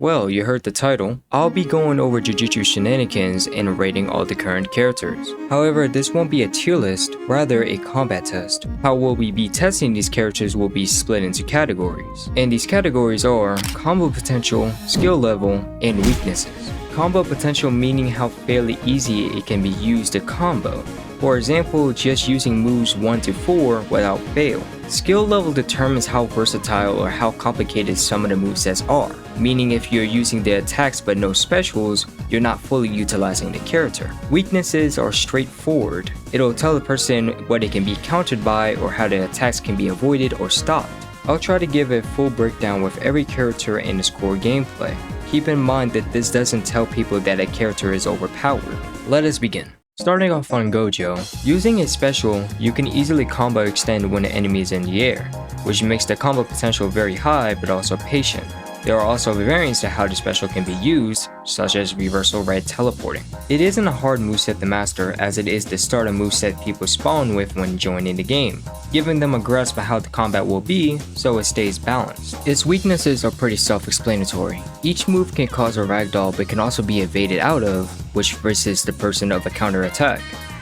Well, you heard the title. I'll be going over Jujutsu Shenanigans and rating all the current characters. However, this won't be a tier list, rather a combat test. How we'll be testing these characters will be split into categories. And these categories are combo potential, skill level, and weaknesses. Combo potential meaning how fairly easy it can be used to combo. For example, just using moves 1 to 4 without fail. Skill level determines how versatile or how complicated some of the movesets are, meaning if you're using the attacks but no specials, you're not fully utilizing the character. Weaknesses are straightforward. It'll tell the person what it can be countered by or how the attacks can be avoided or stopped. I'll try to give a full breakdown with every character and its core gameplay. Keep in mind that this doesn't tell people that a character is overpowered. Let us begin. Starting off on Gojo, using a special, you can easily combo extend when the enemy is in the air, which makes the combo potential very high but also patient. There are also variants to how the special can be used, such as reversal red teleporting. It isn't a hard moveset to master as it is the starter moveset people spawn with when joining the game, giving them a grasp of how the combat will be so it stays balanced. Its weaknesses are pretty self-explanatory. Each move can cause a ragdoll but can also be evaded out of, which resists the person of a counter attack.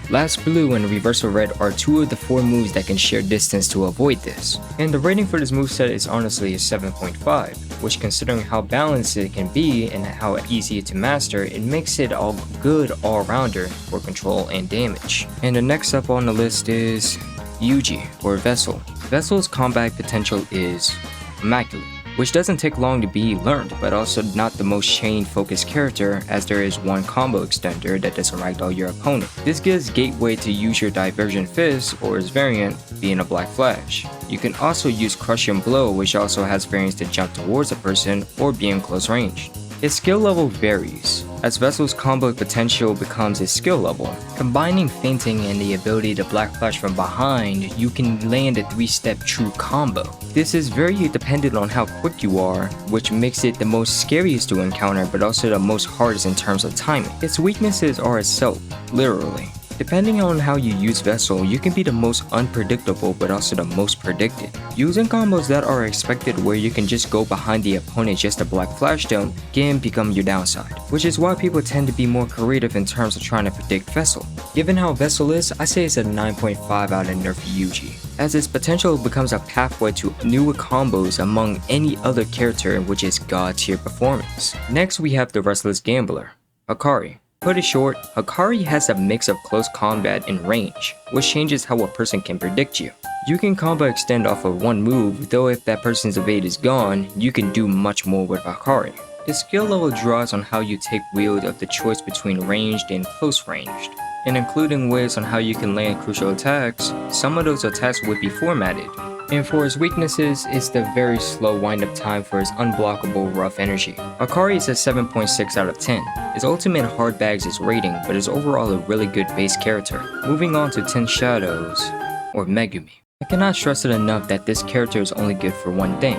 Last Blue and Reversal Red are 2 of the 4 moves that can share distance to avoid this. And the rating for this moveset is honestly a 7.5, which considering how balanced it can be and how easy to master, it makes it a good all-rounder for control and damage. And the next up on the list is Yuji, or Vessel. Vessel's combat potential is immaculate, which doesn't take long to be learned, but also not the most chain focused character as there is one combo extender that doesn't ragdoll your opponent. This gives gateway to use your Divergent Fist or its variant being a Black Flash. You can also use Crushing Blow, which also has variants to jump towards a person or be in close range. Its skill level varies, as Vessel's combo potential becomes its skill level. Combining feinting and the ability to Black Flash from behind, you can land a 3-step true combo. This is very dependent on how quick you are, which makes it the most scariest to encounter but also the most hardest in terms of timing. Its weaknesses are itself, literally. Depending on how you use Vessel, you can be the most unpredictable but also the most predicted. Using combos that are expected where you can just go behind the opponent just to Black Flash them can become your downside, which is why people tend to be more creative in terms of trying to predict Vessel. Given how Vessel is, I say it's a 9.5 out of Nerf Yuji, as its potential becomes a pathway to newer combos among any other character, which is god tier performance. Next we have the Restless Gambler, Hakari. Put it short, Hakari has a mix of close combat and range, which changes how a person can predict you. You can combo extend off of one move, though if that person's evade is gone, you can do much more with Hakari. The skill level draws on how you take wield of the choice between ranged and close ranged, and including ways on how you can land crucial attacks. Some of those attacks would be formatted. And for his weaknesses, it's the very slow wind-up time for his unblockable rough energy. Hakari is a 7.6 out of 10. His ultimate hard bags his rating, but is overall a really good base character. Moving on to 10 Shadows, or Megumi. I cannot stress it enough that this character is only good for one thing,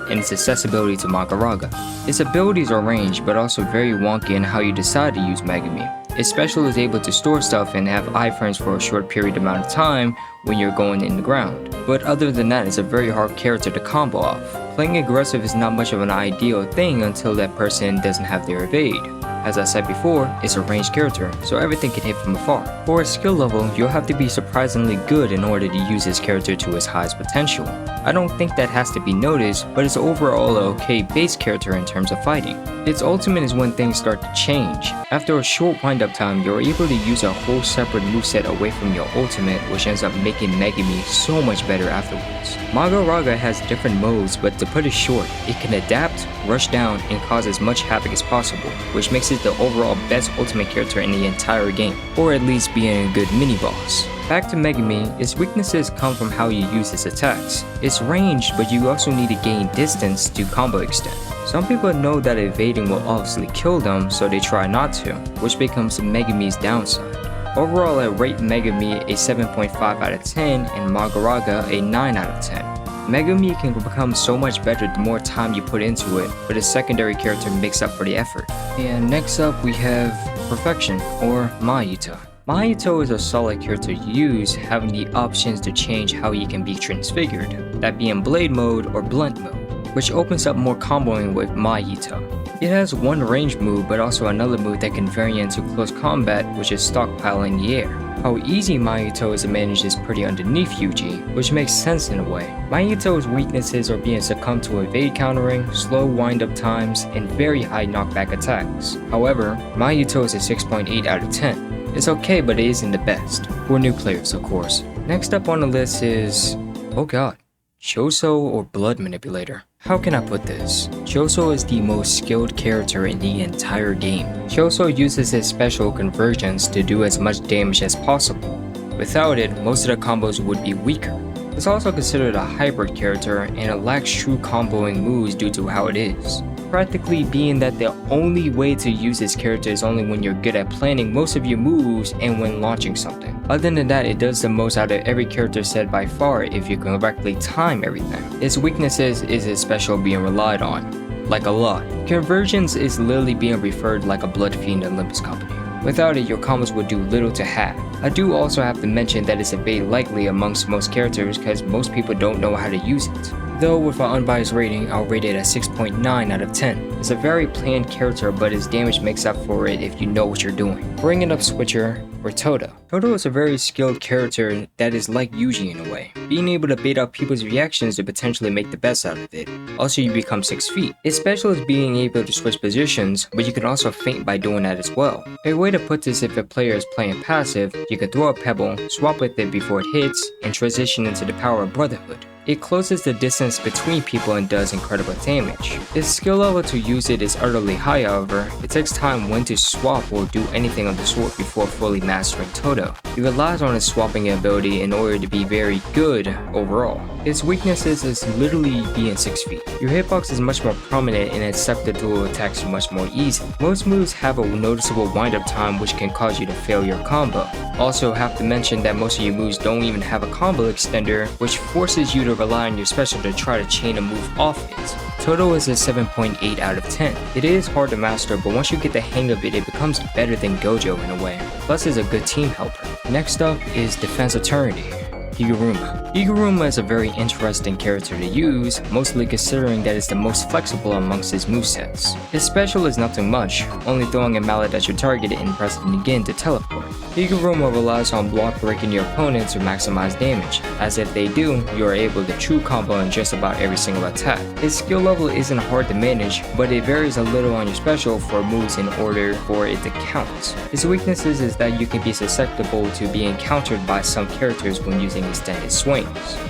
and its accessibility to MAHORAGA. Its abilities are ranged, but also very wonky in how you decide to use Megumi. Its special is able to store stuff and have iframes for a short period amount of time when you're going in the ground. But other than that, it's a very hard character to combo off. Playing aggressive is not much of an ideal thing until that person doesn't have their evade. As I said before, it's a ranged character, so everything can hit from afar. For its skill level, you'll have to be surprisingly good in order to use this character to its highest potential. I don't think that has to be noticed, but it's overall an okay base character in terms of fighting. Its ultimate is when things start to change. After a short wind-up time, you're able to use a whole separate moveset away from your ultimate, which ends up making Megumi so much better afterwards. MAHORAGA has different modes, but to put it short, it can adapt, rush down, and cause as much havoc as possible, which makes it the overall best ultimate character in the entire game, or at least being a good mini-boss. Back to Megumi, its weaknesses come from how you use its attacks. It's ranged, but you also need to gain distance to combo extend. Some people know that evading will obviously kill them, so they try not to, which becomes Megumi's downside. Overall, I rate Megumi a 7.5 out of 10 and MAHORAGA a 9 out of 10. Megumi can become so much better the more time you put into it, but his secondary character makes up for the effort. And next up we have Perfection, or Mahito. Mahito is a solid character to use, having the options to change how he can be transfigured, that being Blade Mode or Blunt Mode, which opens up more comboing with Mahito. It has one range move, but also another move that can vary into close combat, which is stockpile in the air. How easy Mahito is to manage is pretty underneath Yuji, which makes sense in a way. Mahito's weaknesses are being succumbed to evade countering, slow wind-up times, and very high knockback attacks. However, Mahito is a 6.8 out of 10. It's okay, but it isn't the best. For new players, of course. Next up on the list is... oh god. Chosooo or Blood Manipulator. How can I put this? Chosooo is the most skilled character in the entire game. Chosooo uses his special conversions to do as much damage as possible. Without it, most of the combos would be weaker. It's also considered a hybrid character and it lacks true comboing moves due to how it is. Practically being that the only way to use this character is only when you're good at planning most of your moves and when launching something. Other than that, it does the most out of every character set by far if you can correctly time everything. Its weaknesses is its special being relied on, like a lot. Conversions is literally being referred like a Blood Fiend Olympus company. Without it, your combos would do little to have. I do also have to mention that it's a bit likely amongst most characters because most people don't know how to use it. Though with an unbiased rating, I'll rate it at 6.9 out of 10. It's a very planned character, but its damage makes up for it if you know what you're doing. Bringing up Switcher, or Todo. Todo is a very skilled character that is like Yuji in a way, being able to bait out people's reactions to potentially make the best out of it. Also, you become 6 feet. Its special is being able to switch positions, but you can also feint by doing that as well. A way to put this, if a player is playing passive, you can throw a pebble, swap with it before it hits, and transition into the power of Brotherhood. It closes the distance between people and does incredible damage. Its skill level to use it is utterly high, however. It takes time when to swap or do anything of the sort before fully mastering Todo. It relies on its swapping ability in order to be very good overall. Its weaknesses is literally being 6 feet. Your hitbox is much more prominent and acceptable attacks are much more easy. Most moves have a noticeable wind-up time which can cause you to fail your combo. Also have to mention that most of your moves don't even have a combo extender, which forces you to rely on your special to try to chain a move off it. Todo is a 7.8 out of 10. It is hard to master, but once you get the hang of it, it becomes better than Gojo in a way. Plus it's a good team helper. Next up is Defense Eternity, Higuruma. Higuruma is a very interesting character to use, mostly considering that it's the most flexible amongst his movesets. His special is nothing much, only throwing a mallet at your target and pressing again to teleport. Higuruma relies on block breaking your opponent to maximize damage, as if they do, you are able to true combo in just about every single attack. His skill level isn't hard to manage, but it varies a little on your special for moves in order for it to count. His weaknesses is that you can be susceptible to being countered by some characters when using extended swings.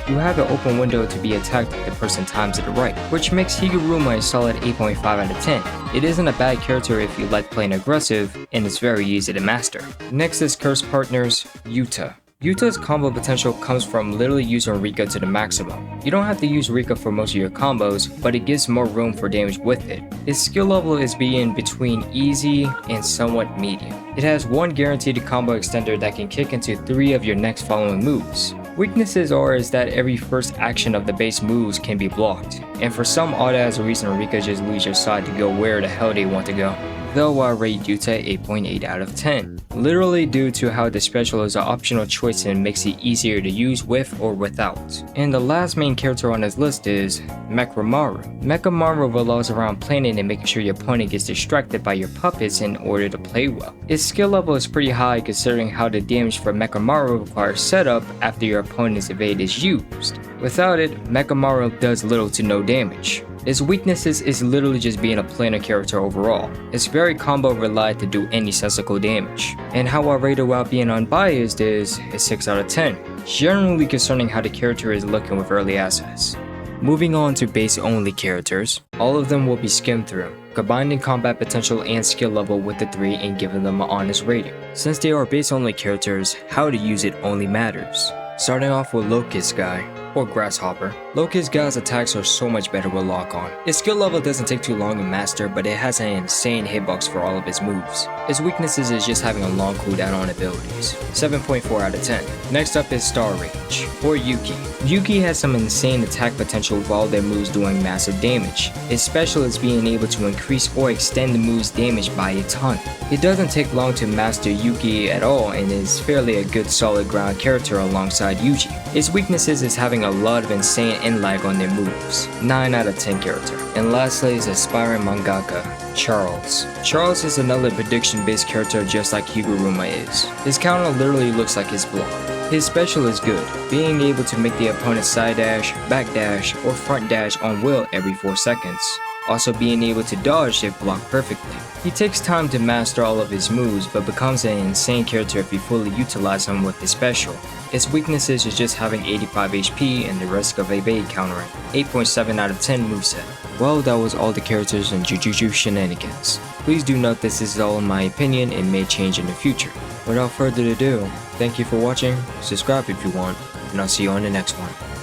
You have an open window to be attacked if the person times it right, which makes Higuruma a solid 8.5 out of 10. It isn't a bad character if you like playing aggressive, and it's very easy to master. Next is Cursed Partners, Yuta. Yuta's combo potential comes from literally using Rika to the maximum. You don't have to use Rika for most of your combos, but it gives more room for damage with it. Its skill level is being between easy and somewhat medium. It has one guaranteed combo extender that can kick into 3 of your next following moves. Weaknesses is that every first action of the base moves can be blocked, and for some odd ass reason Rika just leaves your side to go where the hell they want to go. Though I rate Yuta 8.8 out of 10, literally due to how the special is an optional choice and makes it easier to use with or without. And the last main character on this list is Mechamidru. Mechamidru revolves around planning and making sure your opponent gets distracted by your puppets in order to play well. Its skill level is pretty high considering how the damage for Mechamidru requires setup after your opponent's evade is used. Without it, Mechamidru does little to no damage. Its weaknesses is literally just being a planner character overall. It's very combo relied to do any sensible damage. And how I rate it while being unbiased is a 6 out of 10, generally concerning how the character is looking with early assets. Moving on to base only characters, all of them will be skimmed through, combining combat potential and skill level with the 3 and giving them an honest rating. Since they are base only characters, how to use it only matters. Starting off with Locust Guy, or Grasshopper. Locust Guy's attacks are so much better with lock on. His skill level doesn't take too long to master, but it has an insane hitbox for all of his moves. His weaknesses is just having a long cooldown on abilities. 7.4 out of 10. Next up is Star Rage, or Yuki. Yuki has some insane attack potential with all their moves doing massive damage. His special is being able to increase or extend the move's damage by a ton. It doesn't take long to master Yuki at all and is fairly a good solid ground character alongside Yuji. Its weaknesses is having a lot of insane end lag on their moves, 9 out of 10 character. And lastly is aspiring mangaka, Charles. Charles is another prediction based character just like Higuruma is. His counter literally looks like his block. His special is good, being able to make the opponent side dash, back dash, or front dash on will every 4 seconds. Also being able to dodge if blocked perfectly. He takes time to master all of his moves but becomes an insane character if you fully utilize him with his special. Its weaknesses is just having 85 HP and the risk of evade countering, 8.7 out of 10 moveset. Well, that was all the characters in Jujutsu Shenanigans. Please do note this is all in my opinion and may change in the future. Without further ado, thank you for watching, subscribe if you want, and I'll see you on the next one.